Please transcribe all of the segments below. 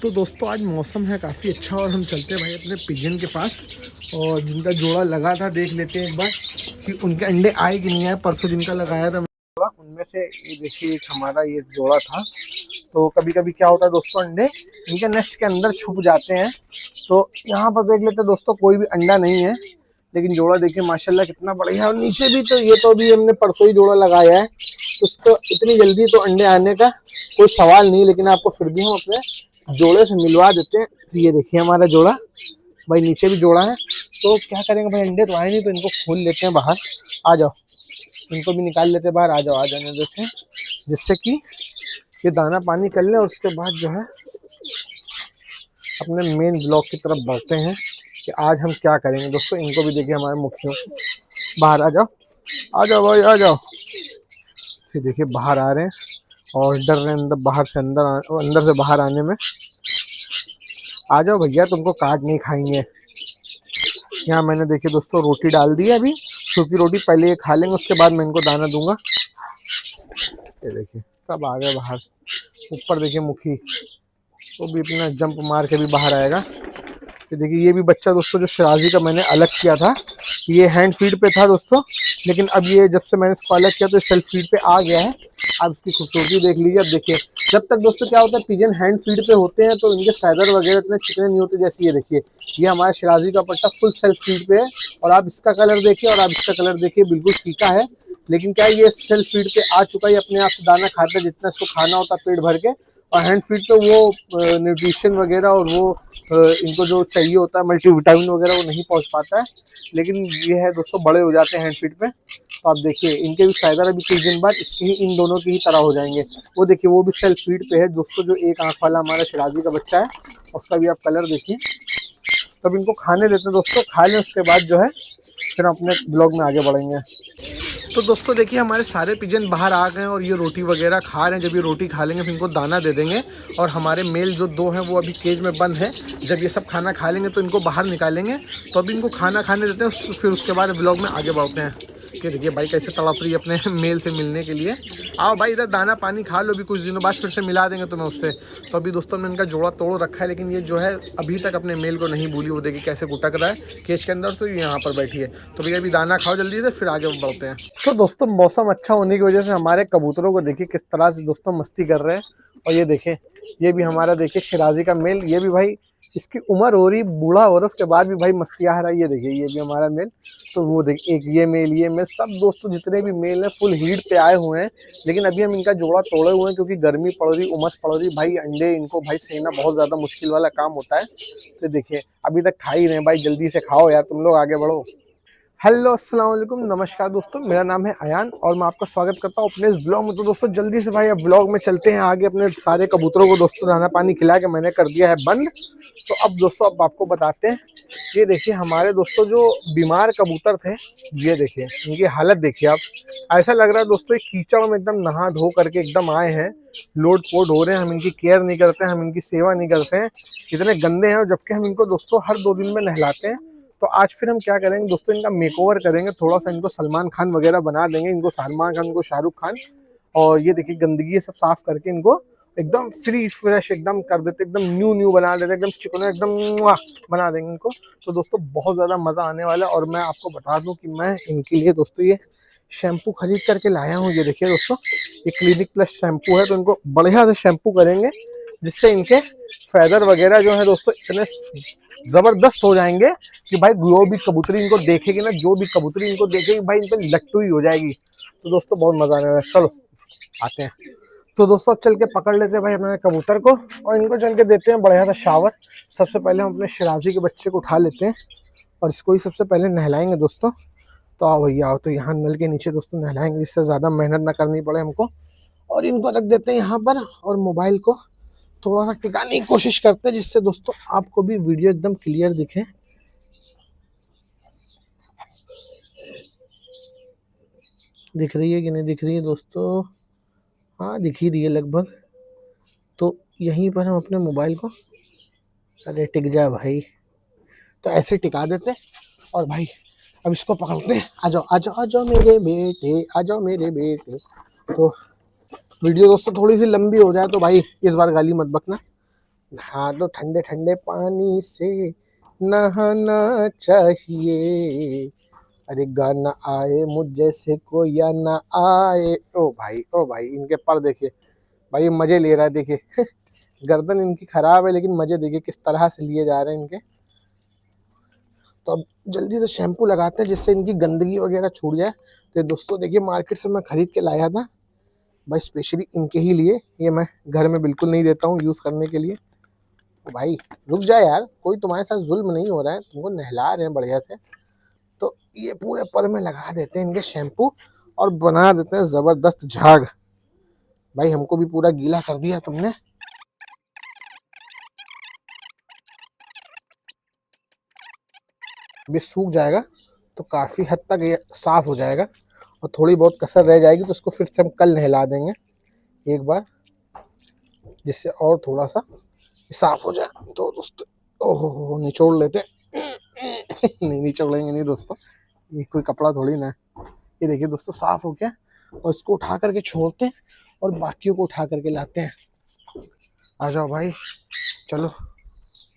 तो दोस्तों आज मौसम है काफ़ी अच्छा और हम चलते हैं भाई अपने पिजन के पास और जिनका जोड़ा लगा था देख लेते हैं एक बार कि उनके अंडे आए कि नहीं आए। परसों जिनका लगाया था जोड़ा उनमें से ये देखिए एक हमारा ये जोड़ा था। तो कभी कभी क्या होता है दोस्तों, अंडे इनके नेस्ट के अंदर छुप जाते हैं। तो यहाँ पर देख लेते हैं दोस्तों, कोई भी अंडा नहीं है, लेकिन जोड़ा देखिए माशाल्लाह कितना बढ़िया है। और नीचे भी तो ये तो भी हमने परसों ही जोड़ा लगाया है, तो उसको इतनी जल्दी तो अंडे आने का कोई सवाल नहीं, लेकिन आपको फिर भी हम अपने जोड़े से मिलवा देते हैं। तो ये देखिए हमारा जोड़ा भाई, नीचे भी जोड़ा है। तो क्या करेंगे भाई, अंडे तो आए नहीं तो इनको खोल लेते हैं बाहर। आ जाओ, इनको भी निकाल लेते हैं बाहर। आ जाओ, आ जाने देते हैं जिससे कि ये दाना पानी कर ले और उसके बाद जो है अपने मेन ब्लॉक की तरफ बढ़ते हैं कि आज हम क्या करेंगे। दोस्तों इनको भी देखिए हमारे मुखियों बाहर। आ जाओ, आ जाओ भाई, आ जाओ। फिर देखिए बाहर आ रहे हैं और डर रहे हैं अंदर बाहर से अंदर से बाहर आने में। आ जाओ भैया, तुमको काट नहीं खाएंगे। यहाँ मैंने देखिए दोस्तों रोटी डाल दी है, अभी सूखी रोटी पहले ये खा लेंगे, उसके बाद मैं इनको दाना दूंगा। ये देखिए सब आ गए बाहर। ऊपर देखिए मुखी, वो भी अपना जंप मार के भी बाहर आएगा। ये देखिए ये भी बच्चा दोस्तों जो शिराजी का मैंने अलग किया था, ये हैंड फीड पे था दोस्तों, लेकिन अब ये जब से मैंने इसको अलग किया तो सेल्फ फीड पे आ गया है। आप इसकी खूबसूरती देख लीजिए। अब देखिए जब तक दोस्तों क्या होता है, पिजन हैंड फीड पे होते हैं तो इनके फैदर वगैरह इतने चिकने नहीं होते। जैसे ये देखिए, ये हमारा शिराजी का पट्टा फुल सेल्फ फीड पे है, और आप इसका कलर देखिए और आप इसका कलर देखिए, बिल्कुल फीका है। लेकिन क्या ये सेल्फ फीड पे आ चुका है, अपने आप से दाना खाता है जितना इसको खाना होता है पेट भर के। और हैंड फीड पे वो न्यूट्रिशन वगैरह और वो इनको जो चाहिए होता है मल्टीविटामिन वगैरह वो नहीं पहुंच पाता है। लेकिन ये है दोस्तों, बड़े हो जाते हैं हैंड फीड पे। तो आप देखिए इनके भी फायदा अभी कुछ दिन बाद इसके ही इन दोनों की ही तरह हो जाएंगे। वो देखिए वो भी सेल्फ फीड पे है दोस्तों, जो एक आंख वाला हमारा शिराजी का बच्चा है, उसका भी आप कलर देखिए। तब इनको खाने देते हैं दोस्तों, खा लें उसके बाद जो है फिर हम अपने ब्लॉग में आगे बढ़ेंगे। तो दोस्तों देखिए हमारे सारे पिजन बाहर आ गए और ये रोटी वगैरह खा रहे हैं। जब ये रोटी खा लेंगे फिर इनको दाना दे देंगे। और हमारे मेल जो दो हैं वो अभी केज में बंद है। जब ये सब खाना खा लेंगे तो इनको बाहर निकालेंगे। तो अभी इनको खाना खाने देते हैं, फिर उसके बाद ब्लॉग में आगे बढ़ते हैं। कि देखिए भाई कैसे तड़प रही है अपने मेल से मिलने के लिए। आओ भाई इधर दाना पानी खा लो, भी कुछ दिनों बाद फिर से मिला देंगे तुम्हें उससे। तो अभी दोस्तों ने इनका जोड़ा तोड़ रखा है, लेकिन ये जो है अभी तक अपने मेल को नहीं भूली। वो देखिए कैसे गुटक रहा है केज के अंदर, तो यहाँ पर बैठी है। तो भैया अभी दाना खाओ जल्दी से, फिर आगे बढ़ते हैं। तो दोस्तों मौसम अच्छा होने की वजह से हमारे कबूतरों को देखिए किस तरह से दोस्तों मस्ती कर रहे हैं। और ये देखें, ये भी हमारा देखिए शिराजी का मेल, ये भी भाई इसकी उम्र हो रही, बूढ़ा हो रहा है, उसके बाद भी भाई मस्ती आ रहा है। ये देखिए ये भी हमारा मेल। तो वो देखिए एक ये मेल सब दोस्तों जितने भी मेल हैं फुल हीट पे आए हुए हैं। लेकिन अभी हम इनका जोड़ा तोड़े हुए हैं क्योंकि गर्मी पड़ रही, उमस पड़ रही भाई। अंडे इनको भाई सेना बहुत ज्यादा मुश्किल वाला काम होता है। तो देखिए अभी तक खा ही रहे हैं भाई, जल्दी से खाओ यार, तुम लोग आगे बढ़ो। हेलो अस्सलाम वालेकुम, नमस्कार दोस्तों, मेरा नाम है अयान और मैं आपका स्वागत करता हूं अपने इस ब्लॉग में। तो दोस्तों जल्दी से भाई अब ब्लॉग में चलते हैं आगे। अपने सारे कबूतरों को दोस्तों दाना पानी खिला के मैंने कर दिया है बंद। तो अब दोस्तों अब आपको बताते हैं, ये देखिए हमारे दोस्तों जो बीमार कबूतर थे, ये देखिए इनकी हालत देखिए आप। ऐसा लग रहा है दोस्तों कीचड़ में एकदम नहा धो करके एकदम आए हैं, लोड पोड हो रहे हैं। हम इनकी केयर नहीं करते हैं, हम इनकी सेवा नहीं करते हैं, इतने गंदे हैं। जबकि हम इनको दोस्तों हर 2 दिन में नहलाते हैं। तो आज फिर हम क्या करेंगे दोस्तों, इनका मेकओवर करेंगे, थोड़ा सा इनको सलमान खान वगैरह बना देंगे, इनको सलमान खान, इनको शाहरुख खान। और ये देखिए गंदगी सब साफ करके इनको एकदम फ्रेश एकदम कर देते, एकदम न्यू बना देते, एकदम चिकना एकदम बना देंगे इनको। तो दोस्तों बहुत ज़्यादा मज़ा आने वाला है। और मैं आपको बता दूं कि मैं इनके लिए दोस्तों ये शैम्पू खरीद करके लाया हूँ। ये देखिए दोस्तों, ये क्लिनिक प्लस शैम्पू है। तो इनको बढ़िया से शैम्पू करेंगे जिससे इनके फैदर वगैरह जो है दोस्तों इतने जबरदस्त हो जाएंगे कि भाई जो भी कबूतरी इनको देखेगी ना, जो भी कबूतरी इनको देखेगी भाई इन पर लट्टू ही हो जाएगी। तो दोस्तों बहुत मजा आने वाला है। चलो आते हैं। तो दोस्तों अब चल के पकड़ लेते हैं भाई अपने कबूतर को और इनको चल के देते हैं बढ़िया सा शावर। सबसे पहले हम अपने शिराजी के बच्चे को उठा लेते हैं और इसको ही सबसे पहले नहलाएंगे दोस्तों। तो आओ भैया आओ, तो यहाँ नल के नीचे दोस्तों नहलाएंगे, जिससे ज़्यादा मेहनत ना करनी पड़े हमको। और इनको रख देते हैं यहाँ पर और मोबाइल को थोड़ा सा टिकाने की कोशिश करते हैं, जिससे दोस्तों आपको भी वीडियो एकदम क्लियर दिखे। दिख रही है कि नहीं दिख रही है दोस्तों? हाँ दिख ही रही है लगभग। तो यहीं पर हम अपने मोबाइल को, अरे टिक जाए भाई, तो ऐसे टिका देते हैं। और भाई अब इसको पकड़ते हैं। आ जाओ आ जाओ आ जाओ मेरे बेटे, आ जाओ मेरे बेटे। तो वीडियो दोस्तों थोड़ी सी लंबी हो जाए तो भाई इस बार गाली मत बकना, हाँ तो ठंडे ठंडे पानी से नहाना चाहिए। अरे गाना आए मुझ जैसे कोई या ना आए। ओ भाई इनके पर देखिए भाई, ये मजे ले रहा है देखिए। गर्दन इनकी खराब है लेकिन मजे देखिए किस तरह से लिए जा रहे हैं इनके। तो अब जल्दी से शैम्पू लगाते हैं जिससे इनकी गंदगी वगैरह छूट जाए। तो दोस्तों देखिए मार्केट से मैं खरीद के लाया था भाई, स्पेशली इनके ही लिए। ये मैं घर में बिल्कुल नहीं देता हूँ यूज़ करने के लिए। भाई रुक जाए यार, कोई तुम्हारे साथ जुल्म नहीं हो रहा है, तुमको नहला रहे हैं बढ़िया से। तो ये पूरे पर में लगा देते हैं इनके शैम्पू और बना देते हैं जबरदस्त झाग। भाई हमको भी पूरा गीला कर दिया तुमने। ये सूख जाएगा तो काफी हद तक ये साफ हो जाएगा, और थोड़ी बहुत कसर रह जाएगी तो उसको फिर से हम कल नहला देंगे एक बार, जिससे और थोड़ा सा साफ हो जाए। तो दोस्तों ओहो निचोड़ लेते नहीं निचोड़ेंगे नहीं दोस्तों, ये कोई कपड़ा थोड़ी ना है। ये देखिए दोस्तों साफ हो गया, और इसको उठा करके छोड़ते हैं और बाकियों को उठा करके लाते हैं। आ जाओ भाई चलो।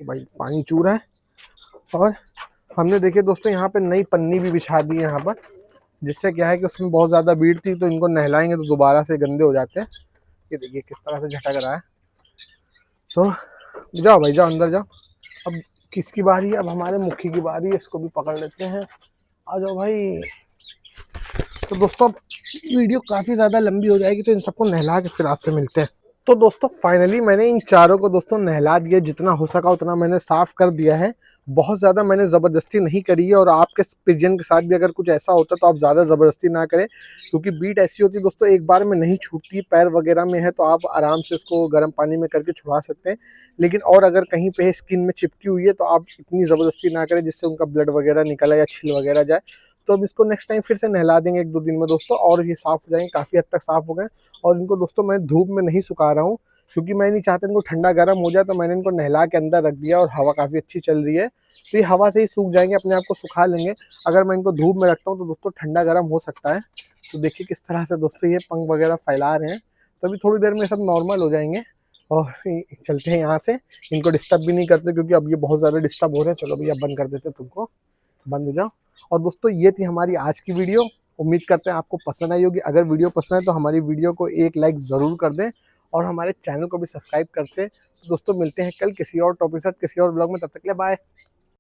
भाई पानी चू रहा है, और हमने देखिए दोस्तों यहाँ पे नई पन्नी भी बिछा दी है यहाँ पर, जिससे क्या है कि उसमें बहुत ज़्यादा भीड़ थी, तो इनको नहलाएंगे तो दोबारा से गंदे हो जाते हैं। ये देखिए किस तरह से झटक रहा है। तो जाओ भाई जाओ अंदर जाओ। अब किसकी बारी है? अब हमारे मुखी की बारी है, इसको भी पकड़ लेते हैं। आ जाओ भाई। तो दोस्तों अब वीडियो काफ़ी ज़्यादा लंबी हो जाएगी, तो इन सबको नहला के फिर आपसे मिलते हैं। तो दोस्तों फाइनली मैंने इन चारों को दोस्तों नहला दिया, जितना हो सका उतना मैंने साफ कर दिया है। बहुत ज़्यादा मैंने ज़बरदस्ती नहीं करी है, और आपके पिजन के साथ भी अगर कुछ ऐसा होता तो आप ज़्यादा ज़बरदस्ती ना करें, क्योंकि बीट ऐसी होती है दोस्तों एक बार में नहीं छूटती। पैर वगैरह में है तो आप आराम से इसको गर्म पानी में करके छुड़ा सकते हैं, लेकिन और अगर कहीं पे स्किन में चिपकी हुई है तो आप इतनी ज़बरदस्ती ना करें जिससे उनका ब्लड वगैरह निकला या छिल वगैरह जाए। तो अब इसको नेक्स्ट टाइम फिर से नहला देंगे 1-2 दिन में दोस्तों, और ये साफ़ हो जाएंगे, काफ़ी हद तक साफ़ हो गए। और इनको दोस्तों मैं धूप में नहीं सुखा रहा हूँ, क्योंकि मैं नहीं चाहता इनको ठंडा गर्म हो जाए, तो मैंने इनको नहला के अंदर रख दिया, और हवा काफ़ी अच्छी चल रही है तो ये हवा से ही सूख जाएंगे, अपने आप को सुखा लेंगे। अगर मैं इनको धूप में रखता हूँ तो दोस्तों ठंडा गर्म हो सकता है। तो देखिए किस तरह से दोस्तों ये पंख वगैरह फैला रहे हैं। तो अभी थोड़ी देर में सब नॉर्मल हो जाएंगे, और चलते हैं यहाँ से। इनको डिस्टर्ब भी नहीं करते क्योंकि अब ये बहुत ज़्यादा डिस्टर्ब हो रहे हैं। चलो भैया बंद कर देते, तुमको बंद हो जाओ। और दोस्तों ये थी हमारी आज की वीडियो, उम्मीद करते हैं आपको पसंद आई होगी। अगर वीडियो पसंद है तो हमारी वीडियो को एक लाइक ज़रूर कर दें, और हमारे चैनल को भी सब्सक्राइब करते हैं। तो दोस्तों मिलते हैं कल किसी और टॉपिक के साथ, किसी और ब्लॉग में। तब तक के लिए बाय।